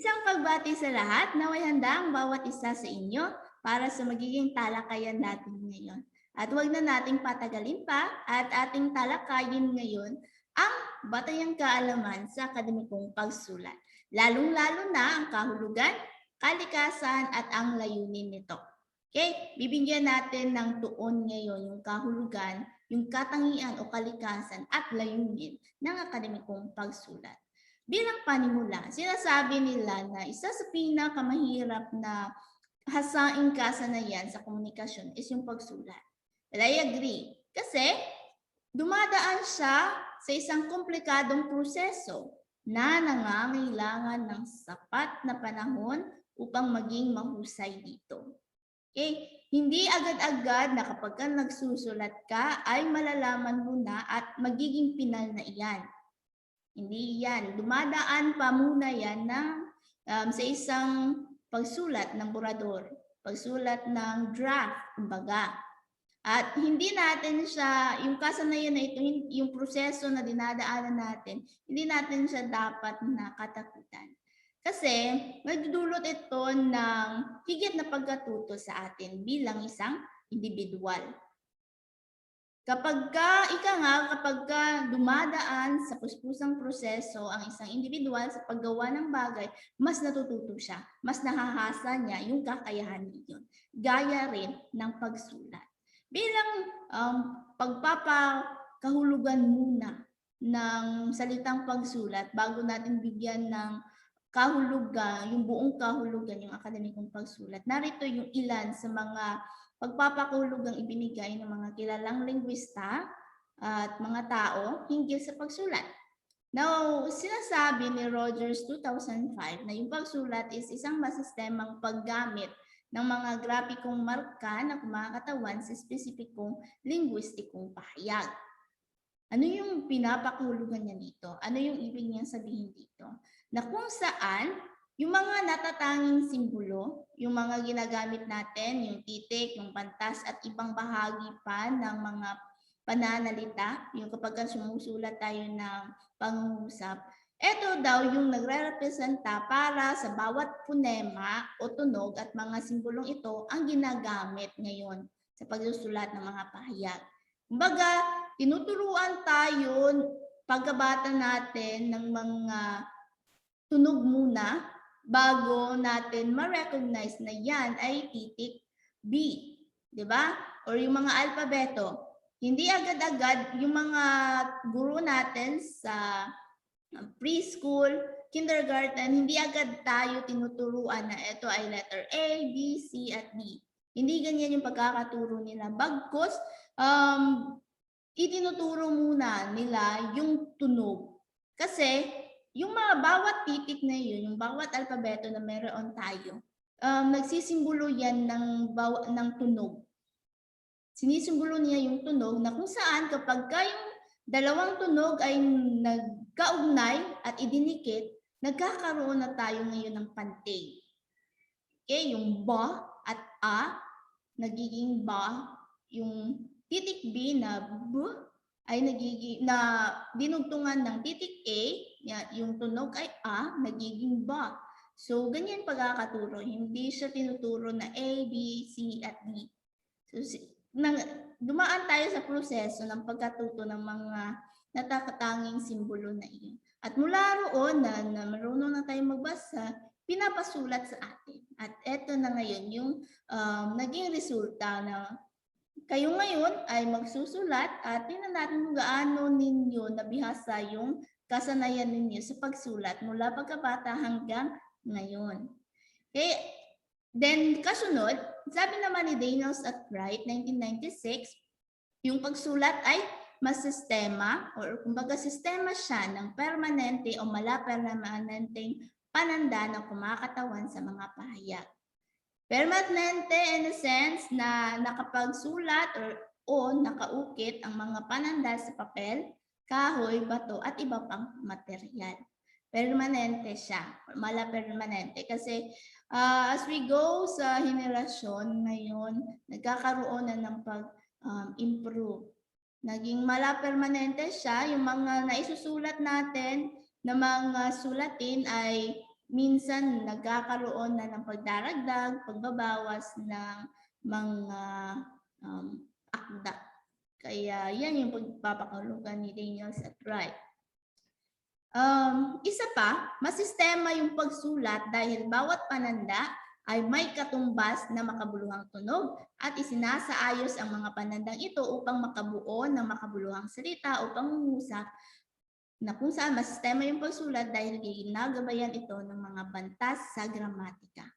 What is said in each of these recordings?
Isang pagbati sa lahat, naway handa ang bawat isa sa inyo para sa magiging talakayan natin ngayon. At huwag na nating patagalin pa at ating talakayin ngayon ang batayang kaalaman sa akademikong pagsulat. Lalong-lalo na ang kahulugan, kalikasan at ang layunin nito. Okay, bibigyan natin ng tuon ngayon yung kahulugan, yung katangian o kalikasan at layunin ng akademikong pagsulat. Bilang panimula, sinasabi nila na isa sa pinakamahirap na hasaing kasanayan sa komunikasyon is yung pagsulat. Well, I agree. Kasi dumadaan siya sa isang komplikadong proseso na nangangailangan ng sapat na panahon upang maging mahusay dito. Okay? Hindi agad-agad na kapag ka nagsusulat ka ay malalaman mo na at magiging pinal na iyan. Hindi yan. Dumadaan pa muna yan sa isang pagsulat ng borador, pagsulat ng draft, kumbaga. At hindi natin siya, yung kasanayan na ito, yung proseso na dinadaanan natin, hindi natin siya dapat nakatakutan. Kasi magdudulot ito ng higit na pagkatuto sa atin bilang isang individual. Kapag ka dumadaan sa puspusang proseso ang isang individual sa paggawa ng bagay, mas natututo siya, mas nahahasa niya yung kakayahan niyon. Gaya rin ng pagsulat. Bilang pagpapakahulugan muna ng salitang pagsulat bago natin bigyan ng kahulugan, yung buong kahulugan yung akademikong pagsulat. Narito yung ilan sa mga pagpapakahulugang ibinigay ng mga kilalang linguista at mga tao hinggil sa pagsulat. Now, sinasabi ni Rogers 2005 na yung pagsulat is isang masistemang paggamit ng mga grapikong marka na kumakatawan sa spesipikong linguistikong pahayag. Ano yung pinapakahulugan niya dito? Ano yung ibig niyang sabihin dito? Na kung saan yung mga natatanging simbolo, yung mga ginagamit natin, yung titik, yung pantas at ibang bahagi pa ng mga pananalita, yung kapag sumusulat tayo ng pangungusap, ito daw yung nagre-representa para sa bawat punema o tunog at mga simbolong ito ang ginagamit ngayon sa pagsusulat ng mga pahayag. Kumbaga, tinuturuan tayo pagkabata natin ng mga tunog muna bago natin ma-recognize na yan ay titik B, di ba? Or yung mga alpabeto. Hindi agad-agad yung mga guro natin sa preschool, kindergarten, hindi agad tayo tinuturuan na ito ay letter A, B, C, at D. Hindi ganyan yung pagkakaturo nila. Bagkus, itinuturo muna nila yung tunog. Kasi yung mga bawat titik na yun, yung bawat alpabeto na meron tayo, nagsisimbolo yan ng tunog. Sinisimbolo niya yung tunog na kung saan kapag yung dalawang tunog ay nagkaugnay at idinikit, nagkakaroon na tayo ngayon ng pantay. Okay, yung ba at a, nagiging ba, yung titik B na b ay nagiging na dinugtungan ng titik A, yung tunog ay a, nagiging ba. So ganyan pagkakaturo, hindi siya tinuturo na A, B, C at D. So dumaan tayo sa proseso ng pagkatuto ng mga natatanging simbolo na iyon. At mula roon na marunong na tayo magbasa, pinapasulat sa atin. At eto na ngayon yung naging resulta na kayo ngayon ay magsusulat at tingnan natin kung gaano ninyo nabihasa yung kasanayan ninyo sa pagsulat mula pagkabata hanggang ngayon. Okay, then kasunod, sabi naman ni Daniels at Wright, 1996, yung pagsulat ay masistema or kumbaga sistema siya ng permanente o malapermanenteng pananda na kumakatawan sa mga pahayag. Permanente in a sense na nakapagsulat o nakaukit ang mga pananda sa papel, kahoy, bato at iba pang material. Permanente siya, mala-permanente. Kasi as we go sa henerasyon ngayon, nagkakaroon na ng pag-improve. Naging mala-permanente siya, yung mga naisusulat natin na mga sulatin ay minsan nagkakaroon na ng pagdaragdag, pagbabawas ng mga akda. Kaya yan yung pagpapakahulugan ni Daniels at Wright. Isa pa, masistema yung pagsulat dahil bawat pananda ay may katumbas na makabuluhang tunog at isinasaayos ang mga panandang ito upang makabuo ng makabuluhang salita upang mangusap na kung saan masistema yung pagsulat dahil ginagabayan ito ng mga bantas sa gramatika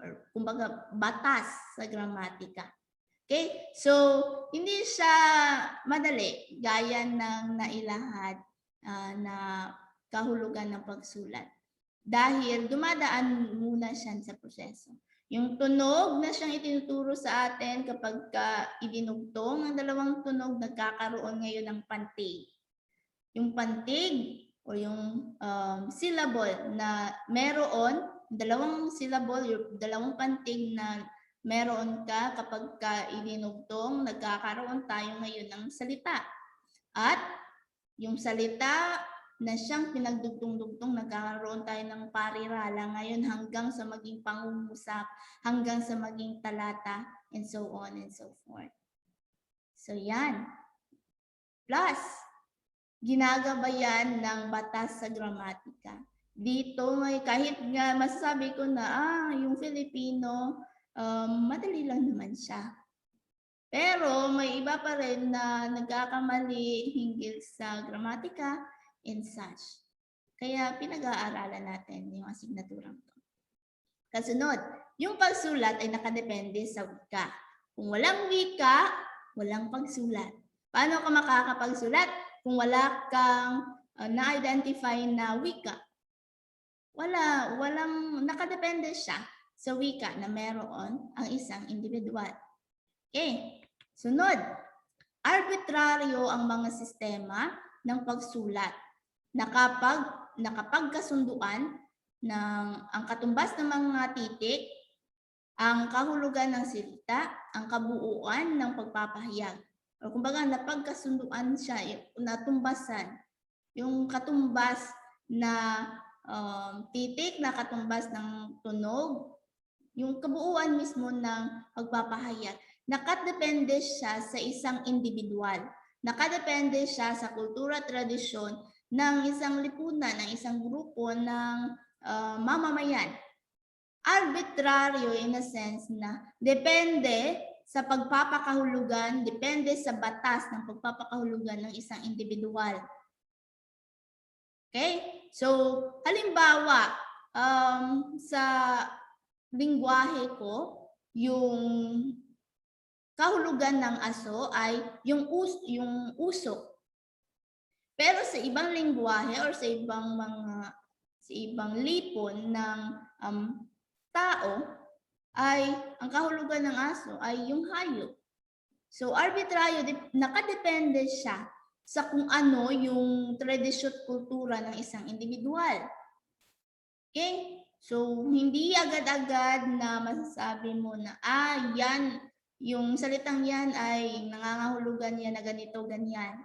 or kumbaga batas sa gramatika. Okay? So, hindi siya madali gaya ng nailahad na kahulugan ng pagsulat. Dahil dumadaan muna siya sa proseso. Yung tunog na siyang itinuturo sa atin kapag idinugtong ang dalawang tunog, nagkakaroon ngayon ng pantig. Yung pantig o yung syllable na meron, dalawang syllable, yung dalawang pantig na meron ka kapag idinugtong, nagkakaroon tayo ngayon ng salita. At yung salita na siyang pinagdugtong-dugtong, nagkakaroon tayo ng parirala ngayon hanggang sa maging pangungusap, hanggang sa maging talata, and so on and so forth. So yan. Plus, ginagabayan ng batas sa gramatika. Dito, kahit nga masasabi ko na yung Filipino, madali lang naman siya. Pero may iba pa rin na nagkakamali hinggil sa gramatika and such. Kaya pinag-aaralan natin yung asignaturang to. Kasunod, yung pagsulat ay nakadepende sa wika. Kung walang wika, walang pagsulat. Paano ka makakapagsulat kung wala kang na-identify na wika? Walang nakadepende siya sa wika na meron ang isang individual. Okay, sunod. Arbitraryo ang mga sistema ng pagsulat na kapag nakapagkasunduan ng ang katumbas ng mga titik, ang kahulugan ng salita, ang kabuuan ng pagpapahayag. O kumbaga napagkasunduan siya, natumbasan. Yung katumbas na titik, na katumbas ng tunog, yung kabuuan mismo ng pagpapahayag. Nakadepende siya sa isang individual. Nakadepende siya sa kultura, tradisyon ng isang lipunan, ng isang grupo ng mamamayan. Arbitraryo in a sense na depende sa pagpapakahulugan, depende sa batas ng pagpapakahulugan ng isang individual. Okay? So, halimbawa, sa lingwahe ko, yung kahulugan ng aso ay yung usok. Pero sa ibang lingwahe or sa ibang lipon ng tao ay ang kahulugan ng aso ay yung hayop. So arbitraryo, nakadepende siya sa kung ano yung tradisyon at kultura ng isang individual. Okay? So hindi agad-agad na masasabi mo na yan, yung salitang yan ay nangangahulugan yan na ganito, ganyan.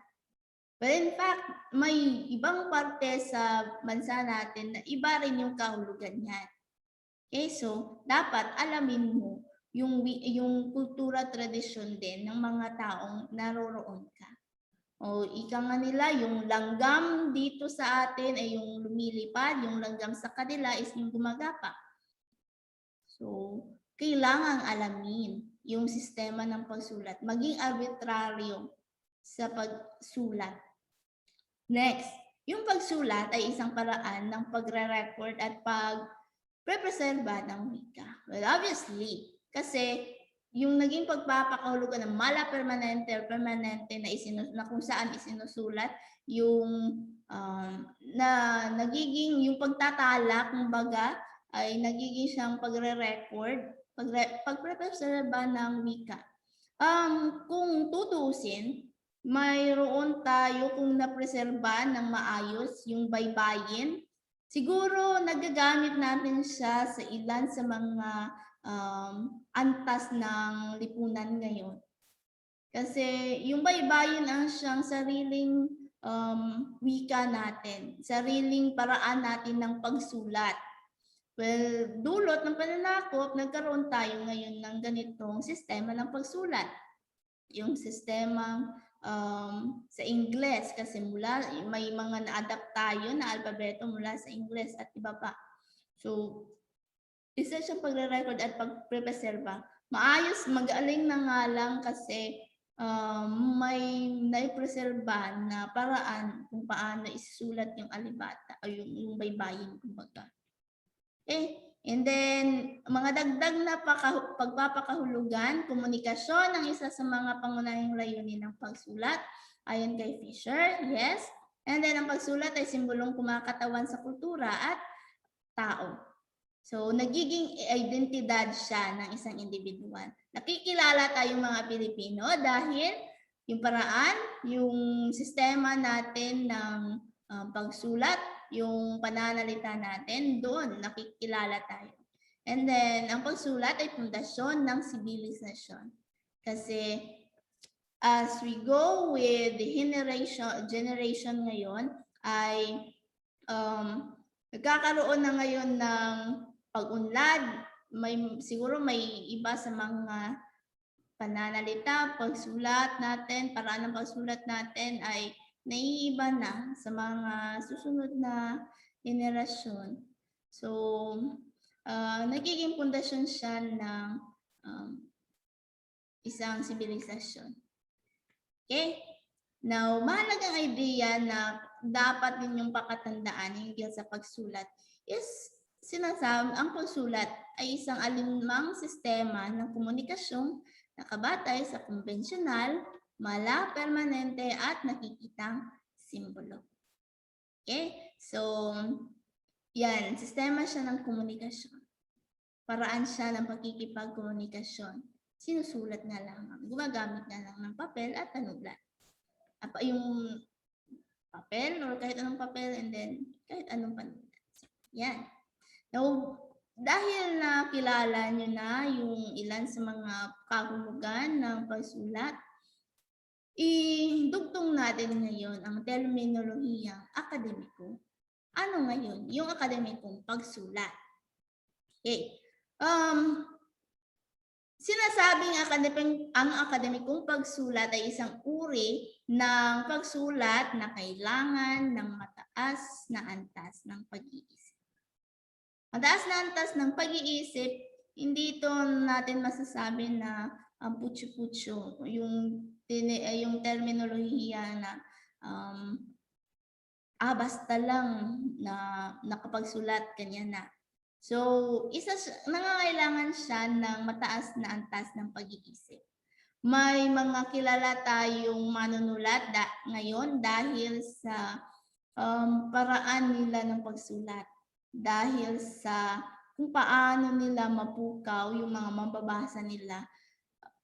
But in fact, may ibang parte sa bansa natin na iba rin yung kahulugan niyan. Okay, so dapat alamin mo yung kultura, tradisyon din ng mga taong naroroon ka. O ika nga nila, yung langgam dito sa atin ay yung lumilipad, yung langgam sa kanila is yung gumagapa. So, kailangang alamin yung sistema ng pagsulat, maging arbitraryo sa pagsulat. Next, yung pagsulat ay isang paraan ng pagre-record at pagprepreserba ng wika. Well, obviously, kasi yung naging pagpapakahulugan ng mala permanente or permanente na kung saan isinusulat yung na nagiging yung pagtatala, kumbaga, ay nagiging siyang pagre-record, pagprepreserba ng wika. Kung tutusin, mayroon tayo kung napreserba ng maayos yung baybayin. Siguro nagagamit natin siya sa ilan sa mga antas ng lipunan ngayon. Kasi yung baybayin ang siyang sariling wika natin, sariling paraan natin ng pagsulat. Well, dulot ng pananakop, nagkaroon tayo ngayon ng ganitong sistema ng pagsulat. Yung sistema sa Ingles kasi may mga na-adapt tayo na alpabeto mula sa Ingles at iba pa. So, isa siyang pagre-record at pagprepreserba. Maayos, magaling na nga lang kasi may naipreserba na paraan kung paano isusulat yung alibata o yung baybayin kumbaga. And then mga dagdag na pagpapakahulugan, komunikasyon ang isa sa mga pangunahing layunin ng pagsulat ayon kay Fisher, yes. And then ang pagsulat ay simbolong kumakatawan sa kultura at tao. So nagiging identidad siya ng isang individual. Nakikilala tayong mga Pilipino dahil yung paraan, yung sistema natin ng pagsulat, yung pananalita natin, doon nakikilala tayo. And then, ang pagsulat ay pundasyon ng sibilisasyon. Kasi as we go with the generation ngayon, ay nagkakaroon na ngayon ng pag-unlad. Siguro may iba sa mga pananalita, pagsulat natin, paraan ng pagsulat natin ay naiiba na sa mga susunod na henerasyon. So, nagiging pundasyon siya ng isang sibilisasyon. Okay? Now, mahalagang idea na dapat din yung pakatandaan hinggil sa pagsulat is sinasabi ang pagsulat ay isang alinmang sistema ng komunikasyong nakabatay sa konbensyonal, permanente at nakikitang simbolo. Okay? So, yan, sistema siya ng komunikasyon. Paraan siya ng pagkikipagkomunikasyon. Sinusulat nga lamang, gumagamit nga lang ng papel at panulat. Yung papel or kahit anong papel and then kahit anong panulat. So, yan. Now, dahil na kilala nyo na yung ilan sa mga kahulugan ng pagsulat, idugtong natin ngayon ang terminolohiyang akademiko. Ano ngayon? Yung akademikong pagsulat. Okay. Sinasabing ang akademikong pagsulat ay isang uri ng pagsulat na kailangan ng mataas na antas ng pag-iisip. Mataas na antas ng pag-iisip, hindi ito natin masasabi na putyo-putyo, yung terminolohiya na basta lang na nakapagsulat kanya na. So, nangangailangan siya ng mataas na antas ng pag-iisip. May mga kilala tayong manunulat ngayon dahil sa paraan nila ng pagsulat. Dahil sa kung paano nila mapukaw yung mga mababasa nila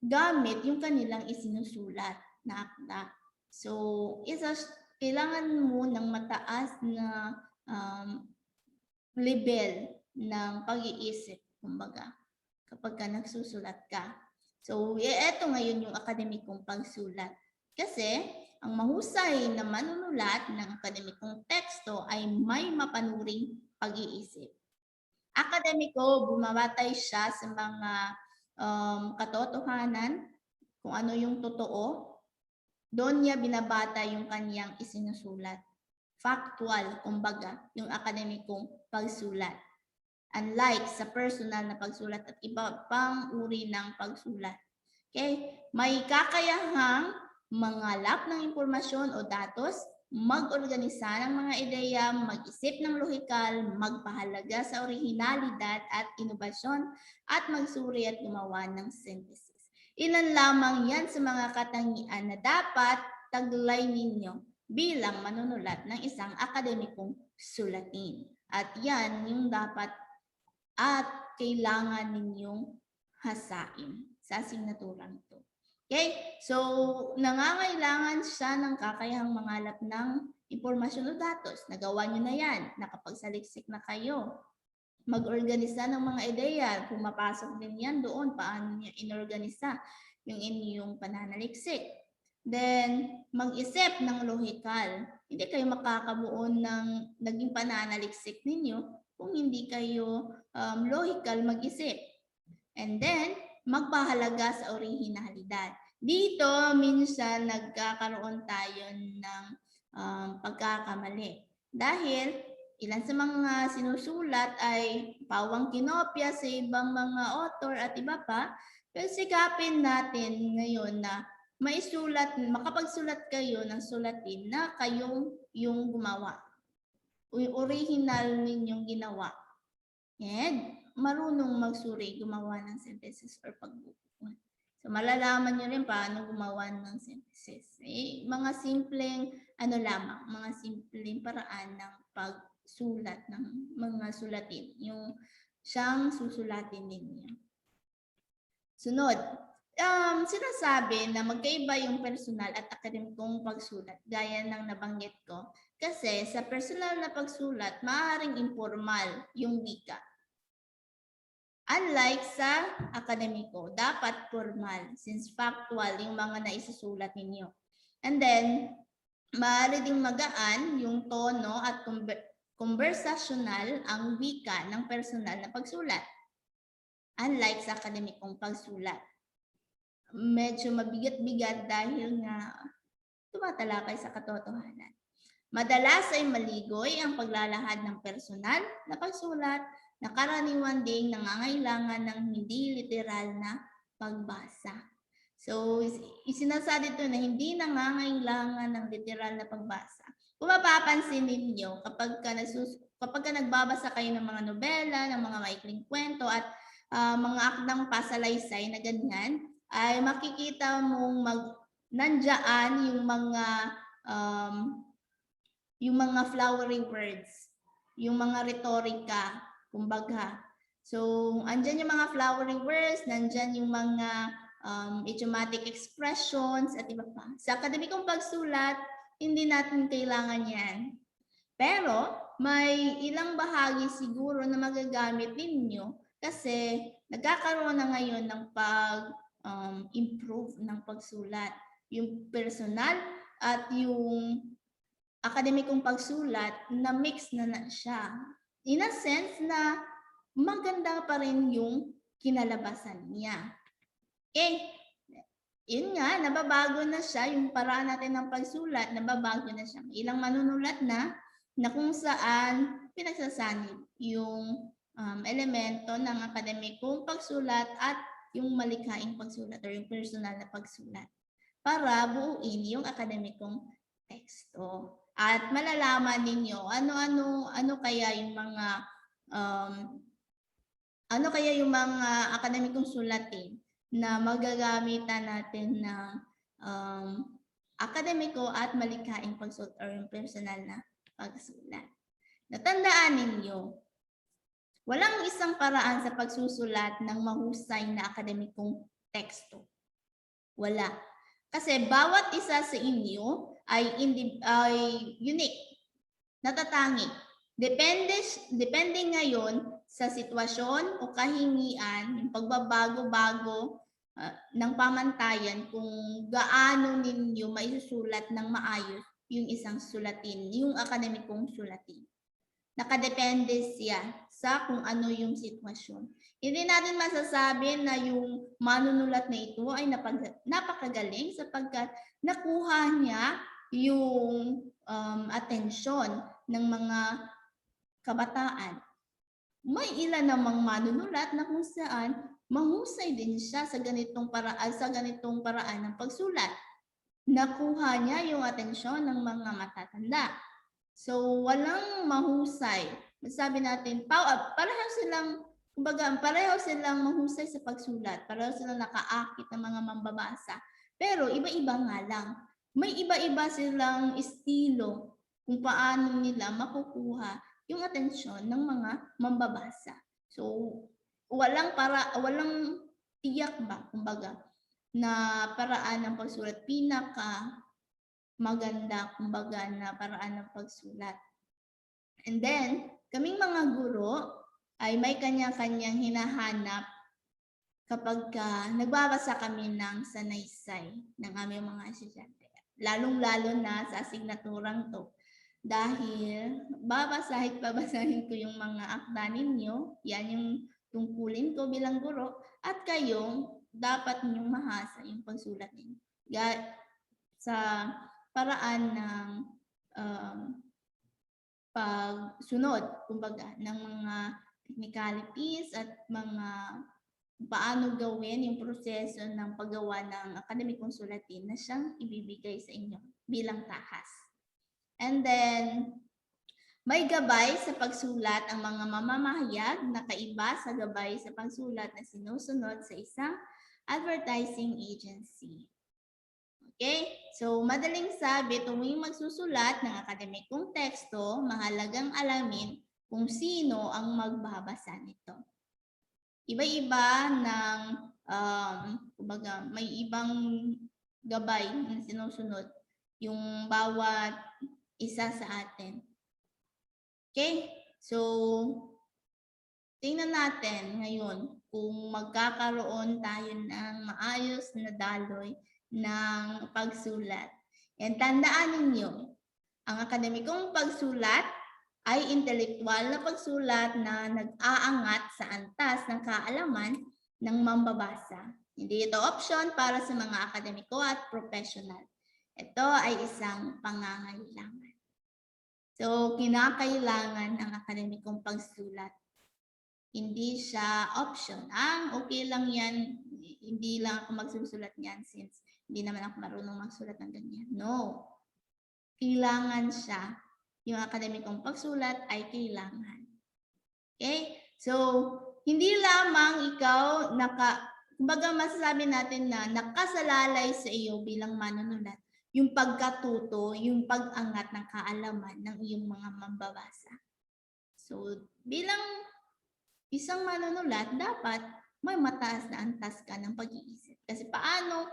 gamit yung kanilang isinusulat na akda. So, kailangan mo ng mataas na level ng pag-iisip, kumbaga, kapag ka nagsusulat ka. So, eto ngayon yung akademikong pagsulat. Kasi, ang mahusay na manunulat ng akademikong teksto ay may mapanuring pag-iisip. Akademiko, bumabatay siya sa mga katotohanan, kung ano yung totoo. Doon niya binabata yung kanyang isinusulat. Factual, kumbaga, yung akademikong pagsulat. Unlike sa personal na pagsulat at iba pang uri ng pagsulat. Okay? May kakayahang mangalap ng impormasyon o datos, mag-organisa ng mga ideya, mag-isip ng lohikal, magpahalaga sa orihinalidad at inobasyon, at magsuri at gumawa ng synthesis. Ilan lamang yan sa mga katangian na dapat taglay ninyo bilang manunulat ng isang akademikong sulatin. At yan yung dapat at kailangan ninyong hasain sa asignaturang ito. Okay? So, nangangailangan siya ng kakayahang mangalap ng impormasyon o datos. Nagawa nyo na yan. Nakapagsaliksik na kayo. Mag-organisa ng mga ideya. Pumapasok din yan doon. Paano nyo inorganisa yung inyong pananaliksik. Then, mag-isip ng lohikal. Hindi kayo makakabuo ng naging pananaliksik ninyo kung hindi kayo logical mag-isip. And then, magpahalaga sa orihinalidad. Dito, minsan nagkakaroon tayo ng pagkakamali. Dahil ilan sa mga sinusulat ay pawang kinopya sa ibang mga author at iba pa, pero sikapin natin ngayon na makapagsulat kayo ng sulatin na kayong yung gumawa. Original ninyong ginawa. And marunong magsuri, gumawa ng synthesis or pagbubuo. So malalaman nyo rin paano gumawa ng synthesis. Mga simpleng mga simpleng paraan ng pagsulat ng mga sulatin, yung siyang susulatin ninyo. Sunod, sinasabi na magkaiba yung personal at akademikong pagsulat, gaya ng nabanggit ko. Kasi sa personal na pagsulat, maaaring informal yung wika. Unlike sa akademiko, dapat formal since factual yung mga naisusulat ninyo. And then, maaari ding magaan yung tono at conversational ang wika ng personal na pagsulat. Unlike sa akademikong pagsulat. Medyo mabigat-bigat dahil nga tumatalakay sa katotohanan. Madalas ay maligoy ang paglalahad ng personal na pagsulat na karaniwan ding nangangailangan ng hindi literal na pagbasa. So, isinasabi dito na hindi nangangailangan ng literal na pagbasa. Kung mapapansin ninyo, kapag ka nagbabasa kayo ng mga nobela, ng mga maikling kwento at mga akdang pasalaysay na ganyan, ay makikita mong nandiyan yung mga flowery words, yung mga retorika, kumbaga. So, andyan yung mga flowery words, nandyan yung mga idiomatic expressions at iba pa. Sa akademikong pagsulat, hindi natin kailangan yan. Pero, may ilang bahagi siguro na magagamit ninyo kasi nagkakaroon na ngayon ng pag-improve ng pagsulat. Yung personal at yung akademikong pagsulat na mix na siya. In a sense na maganda pa rin yung kinalabasan niya. Yun nga, nababago na siya, yung paraan natin ng pagsulat, nababago na siya. Ilang manunulat na kung saan pinagsasanib yung elemento ng akademikong pagsulat at yung malikhaing pagsulat or yung personal na pagsulat para buuin yung akademikong teksto. At malalaman ninyo ano kaya yung mga akademikong sulatin na magagamitan natin ng akademiko at malikhaing pagsulat or yung personal na pagsulat. Natandaan ninyo, walang isang paraan sa pagsusulat ng mahusay na akademikong teksto. Wala. Kasi bawat isa sa inyo ay unique, natatangi. Depende ngayon sa sitwasyon o kahingian, yung pagbabago-bago ng pamantayan kung gaano ninyo maisusulat ng maayos yung isang sulatin, yung akademikong sulatin. Nakadepende siya sa kung ano yung sitwasyon. Hindi natin masasabi na yung manunulat na ito ay napakagaling sapagkat nakuha niya yung atensyon ng mga kabataan. May ilan namang manunulat na kung saan mahusay din siya sa ganitong paraan ng pagsulat. Nakuha niya yung atensyon ng mga matatanda. So, walang mahusay. Sabi natin, pareho silang mahusay sa pagsulat. Pareho silang nakaakit ng mga mambabasa. Pero iba-iba nga lang. May iba-iba silang estilo kung paano nila makukuha yung atensyon ng mga mambabasa. So, walang tiyak ba, kumbaga, na paraan ng pagsulat, maganda, kumbaga, na paraan ng pagsulat. And then, kaming mga guro ay may kanya-kanyang hinahanap kapag nagbabasa kami ng sanaysay ng aming mga estudyante. Lalong-lalo na sa asignaturang to. dahil babasahin ko yung mga akda ninyo, yan yung tungkulin ko bilang guro, at kayo dapat ninyong mahasa yung pagsulat ninyo. Sa paraan ng pagsunod, kumbaga, ng mga technicalities at mga paano gawin yung proseso ng paggawa ng akademikong sulatin na siyang ibibigay sa inyo bilang tahas. And then, may gabay sa pagsulat ang mga mamamahayag na kaiba sa gabay sa pagsulat na sinusunod sa isang advertising agency. Okay? So, madaling sabi, tuwing magsusulat ng akademikong teksto, mahalagang alamin kung sino ang magbabasa nito. Iba-iba ng, kumbaga, may ibang gabay na sinusunod yung bawat isa sa atin. Okay? So, tingnan natin ngayon kung magkakaroon tayo ng maayos na daloy ng pagsulat. And tandaan ninyo, ang akademikong pagsulat ay intelektual na pagsulat na nag-aangat sa antas ng kaalaman ng mambabasa. Hindi ito option para sa mga akademiko at professional. Ito ay isang pangangailangan. So, kinakailangan ang akademikong pagsulat. Hindi siya option. Okay lang yan. Hindi lang ako magsusulat niyan since hindi naman ako marunong magsulat ng ganyan. No. Kailangan siya. Yung akademikong pagsulat ay kailangan. Okay? So, hindi lamang ikaw kumbaga masasabi natin na nakasalalay sa iyo bilang manunulat yung pagkatuto, yung pag-angat ng kaalaman ng iyong mga mambabasa. So, bilang isang manunulat, dapat may mataas na antas ka ng pag-iisip. Kasi paano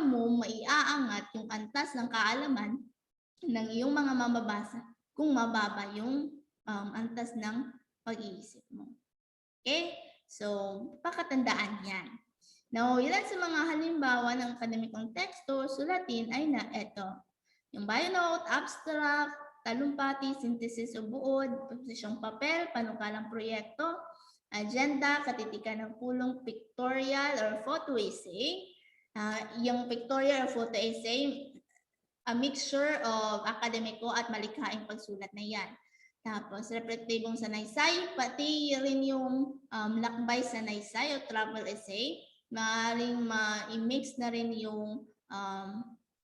mo maiaangat yung antas ng kaalaman ng iyong mga mambabasa kung mababa yung antas ng pag-iisip mo. Okay? So, pakatandaan yan. Now, ilan sa mga halimbawa ng akademikong teksto, sulatin ay na ito. Yung bio note, abstract, talumpati, synthesis o buod, posisyong papel, panukalang proyekto, agenda, katitikan ng pulong, pictorial or photo essay. Yung pictorial or photo essay, a mixture of akademiko at malikhaing pagsulat na yan. Tapos, reflektibong sanaysay, pati rin yung lakbay sanaysay o travel essay. Maaaring ma-mix na rin yung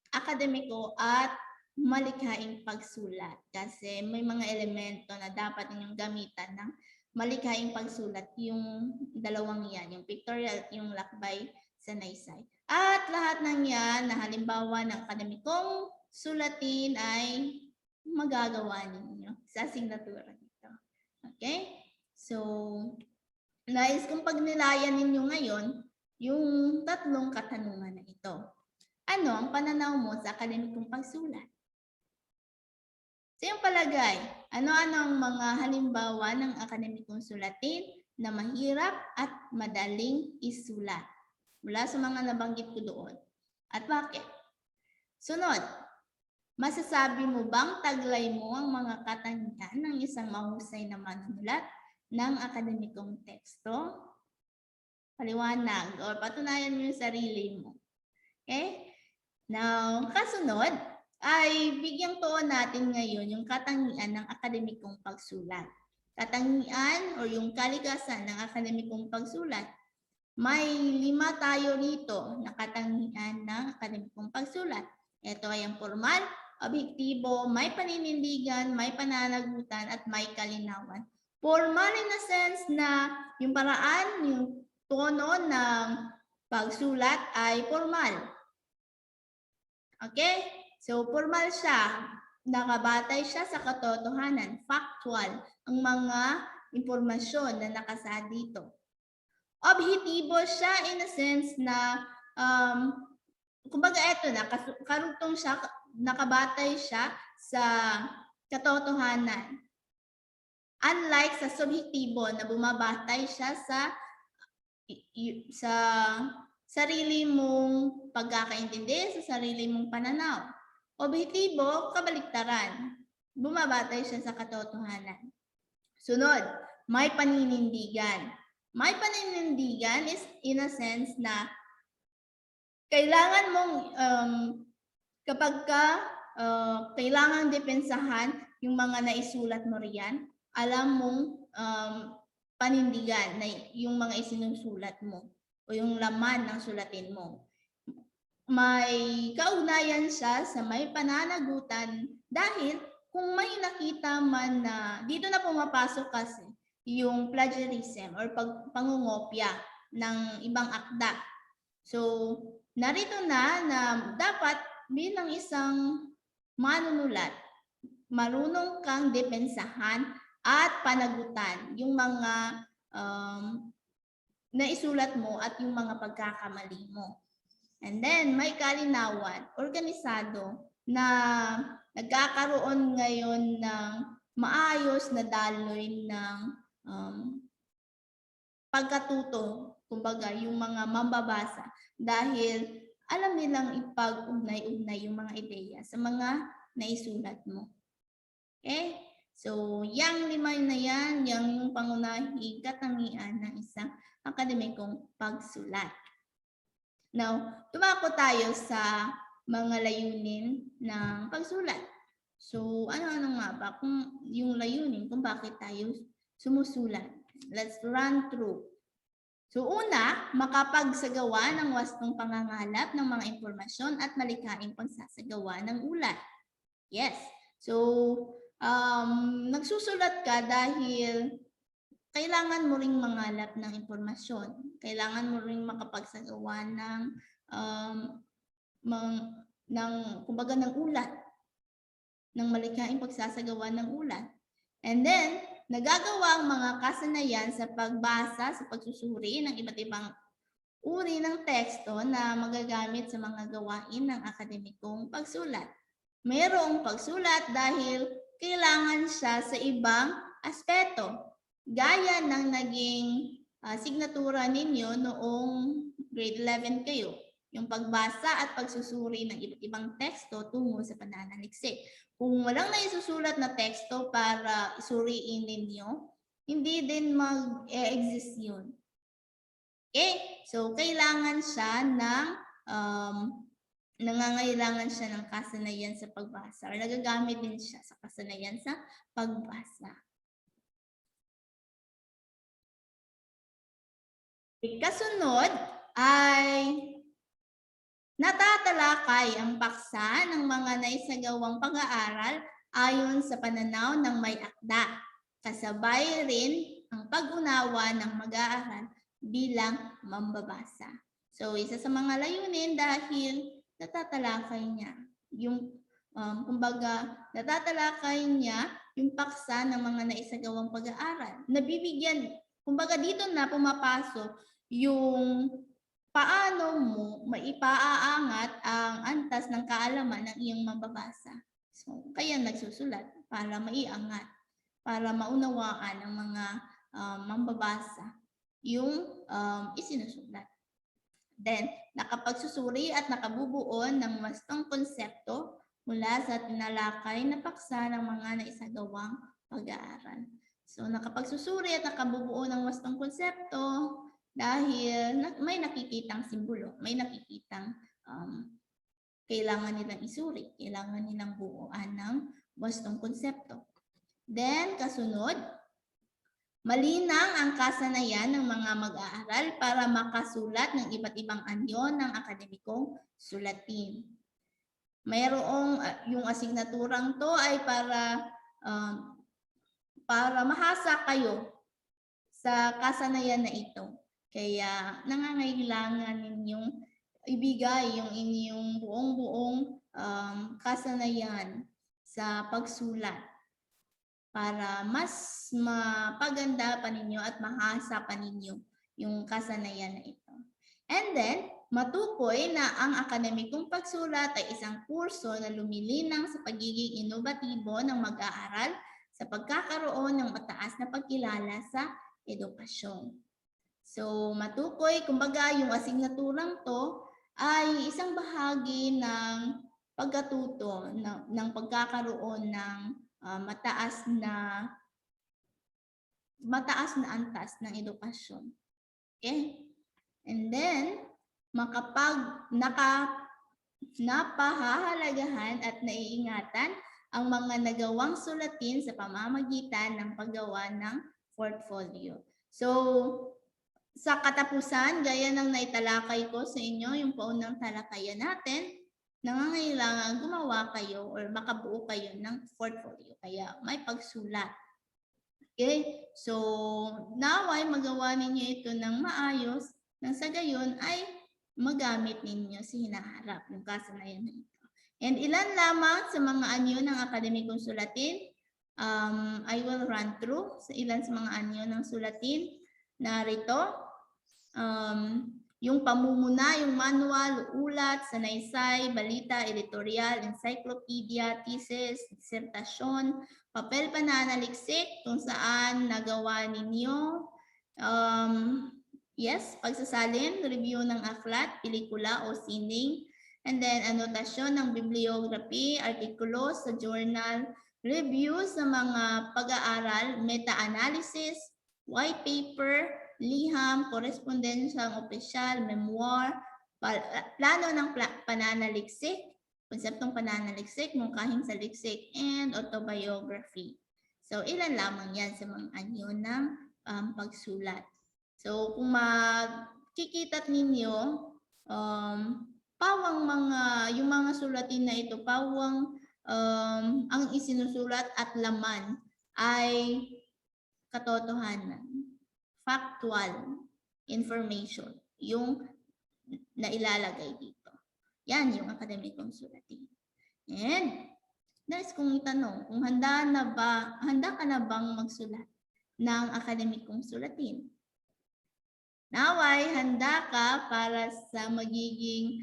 akademiko at malikhaing pagsulat. Kasi may mga elemento na dapat ninyong gamitan ng malikhaing pagsulat. Yung dalawang yan, yung pictorial at yung lakbay sanaysay. At lahat ng yan na halimbawa ng akademikong sulatin ay magagawa ninyo sa asignatura nito. Okay? So, nais kong pagnilayan ninyo ngayon yung tatlong katanungan na ito. Ano ang pananaw mo sa akademikong pagsulat? Sa iyong palagay, ano-ano ang mga halimbawa ng akademikong sulatin na mahirap at madaling isulat? Mula sa mga nabanggit ko doon. At bakit? Sunod, masasabi mo bang taglay mo ang mga katangian ng isang mahusay na manunulat ng akademikong teksto? Paliwanag o patunayan mo yung sarili mo. Okay? Now, kasunod ay bigyang tuon natin ngayon yung katangian ng akademikong pagsulat. Katangian o yung kalikasan ng akademikong pagsulat. May 5 tayo rito na katangian ng akademikong pagsulat. Ito ay ang formal, objektibo, may paninindigan, may pananagutan, at may kalinawan. Formal in a sense na yung paraan, yung tono ng pagsulat ay formal. Okay? So, formal siya. Nakabatay siya sa katotohanan, factual, ang mga impormasyon na nakasaad dito. Objektibo siya in a sense na, kumbaga ito na, karugtong siya, nakabatay siya sa katotohanan. Unlike sa subjektibo na bumabatay siya sa sarili mong pagkakaintindi, sa sarili mong pananaw. Objektibo, kabaliktaran. Bumabatay siya sa katotohanan. Sunod, may paninindigan. May paninindigan is in a sense na kailangan mong kapag kailangan depensahan yung mga naisulat mo riyan, alam mong panindigan na yung mga isinusulat mo o yung laman ng sulatin mo. May kaugnayan siya sa may pananagutan dahil kung may nakita man na dito na pumapasok kasi yung plagiarism or pangungopya ng ibang akda. So, narito na dapat bilang isang manunulat, marunong kang depensahan at panagutan yung mga naisulat mo at yung mga pagkakamali mo. And then, may kalinawan, organisado na nagkakaroon ngayon ng maayos na daloy ng pagkatuto, kumbaga, yung mga mambabasa dahil alam nilang ipag-ugnay-ugnay yung mga ideya sa mga naisulat mo. Okay? So, yang lima na yan, yung pangunahing katangian ng isang akademikong pagsulat. Now, tumako tayo sa mga layunin ng pagsulat. So, ano-ano nga ba kung yung layunin kung bakit tayo sumusulat? Let's run through. So, una, makapagsagawa ng wastong pangangalap ng mga impormasyon at malikhaing pagsasagawa ng ulat. Yes. So, nagsusulat ka dahil kailangan mo ring mangalap ng impormasyon. Kailangan mo ring makapagsagawa kumbaga ng ulat, ng malikhaing pagsasagawa ng ulat. And then, nagagawa ang mga kasanayan sa pagbasa, sa pagsusuri ng iba't ibang uri ng teksto na magagamit sa mga gawain ng akademikong pagsulat. Mayroong pagsulat dahil kailangan siya sa ibang aspeto. Gaya ng naging signatura ninyo noong grade 11 kayo, yung pagbasa at pagsusuri ng iba't ibang teksto tungo sa pananaliksik. Kung walang naisusulat na teksto para isuriin ninyo, hindi din mag-exist yun. Okay? So, kailangan siya ng nangangailangan siya ng kasanayan sa pagbasa or nagagamit din siya sa kasanayan sa pagbasa. Kasunod ay natatalakay ang paksa ng mga naisagawang pag-aaral ayon sa pananaw ng may akda. Kasabay rin ang pag-unawa ng mag-aaral bilang mambabasa. So, isa sa mga layunin dahil natatalakay niya yung kumbaga natatalakay niya yung paksa ng mga naisagawang pag-aaral. Nabibigyan, kumbaga dito na pumapasok yung paano mo maipaaangat ang antas ng kaalaman ng iyong mambabasa. So, kaya nagsusulat para maiangat, para maunawaan ng mga mambabasa yung isinusulat. Then, nakapagsusuri at nakabubuo ng wastong konsepto mula sa tinalakay na paksa ng mga naisagawang pag-aaral. So, nakapagsusuri at nakabubuo ng wastong konsepto dahil may nakikitang simbolo, may nakikitang kailangan nilang isuri, kailangan nilang buuan ng wastong konsepto. Then, kasunod, malinang ang kasanayan ng mga mag-aaral para makasulat ng iba't ibang anyo ng akademikong sulatin. Mayroong yung asignaturang to ay para mahasa kayo sa kasanayan na ito. Kaya nangangailangan ninyong ibigay yung inyong buong kasanayan sa pagsulat para mas mapaganda pa ninyo at mahasa pa ninyo yung kasanayan na ito. And then, matukoy na ang akademikong pagsulat ay isang kurso na lumilinang sa pagiging inovatibo ng mag-aaral sa pagkakaroon ng mataas na pagkilala sa edukasyon. So, matukoy, kumbaga yung asignaturang to ay isang bahagi ng pagkatuto ng pagkakaroon ng mataas na antas ng edukasyon. Okay? And then, napahahalagahan at naiingatan ang mga nagawang sulatin sa pamamagitan ng paggawa ng portfolio. So, sa katapusan, gaya ng naitalakay ko sa inyo, yung paunang talakayan natin, nangangailangan gumawa kayo or makabuo kayo ng portfolio. Kaya may pagsulat. Okay? So, naway magawa ninyo ito ng maayos, nang sa gayon ay magamit ninyo sa hinaharap, yung kasanayan na ito. And ilan lamang sa mga anyo ng akademikong sulatin, I will run through sa ilan sa mga anyo ng sulatin. Narito, yung pamumuna, yung manual, ulat, sanaysay, balita, editorial, encyclopedia, thesis, disertasyon, papel pananaliksik kung saan nagawa ninyo, pagsasalin, review ng aklat, pelikula o sining, and then anotasyon ng bibliography, artikulo sa journal, review sa mga pag-aaral, meta-analysis, white paper, liham, korespondensyang opisyal, memoir, plano ng pananaliksik, konseptong pananaliksik, mungkahing saliksik, and autobiography. So, ilan lamang yan sa mga anyo ng pagsulat. So, kung makikita't ninyo, yung mga sulatin na ito, ang isinusulat at laman ay katotohanan, factual information, yung nailalagay dito. Yan yung akademikong sulatin. And nais kong itanong, kung handa ka na bang magsulat ng akademikong sulatin? Naway, handa ka para sa magiging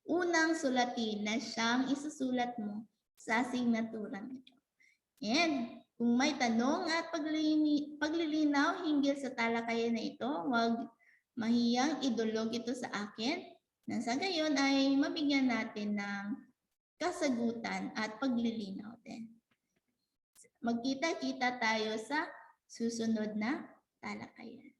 unang sulatin na siyang isusulat mo sa asignaturang ito. And kung may tanong at paglilinaw hinggil sa talakayan na ito, huwag mahiyang idulog ito sa akin. Nang sa gayon ay mabigyan natin ng kasagutan at paglilinaw din. Magkita-kita tayo sa susunod na talakayan.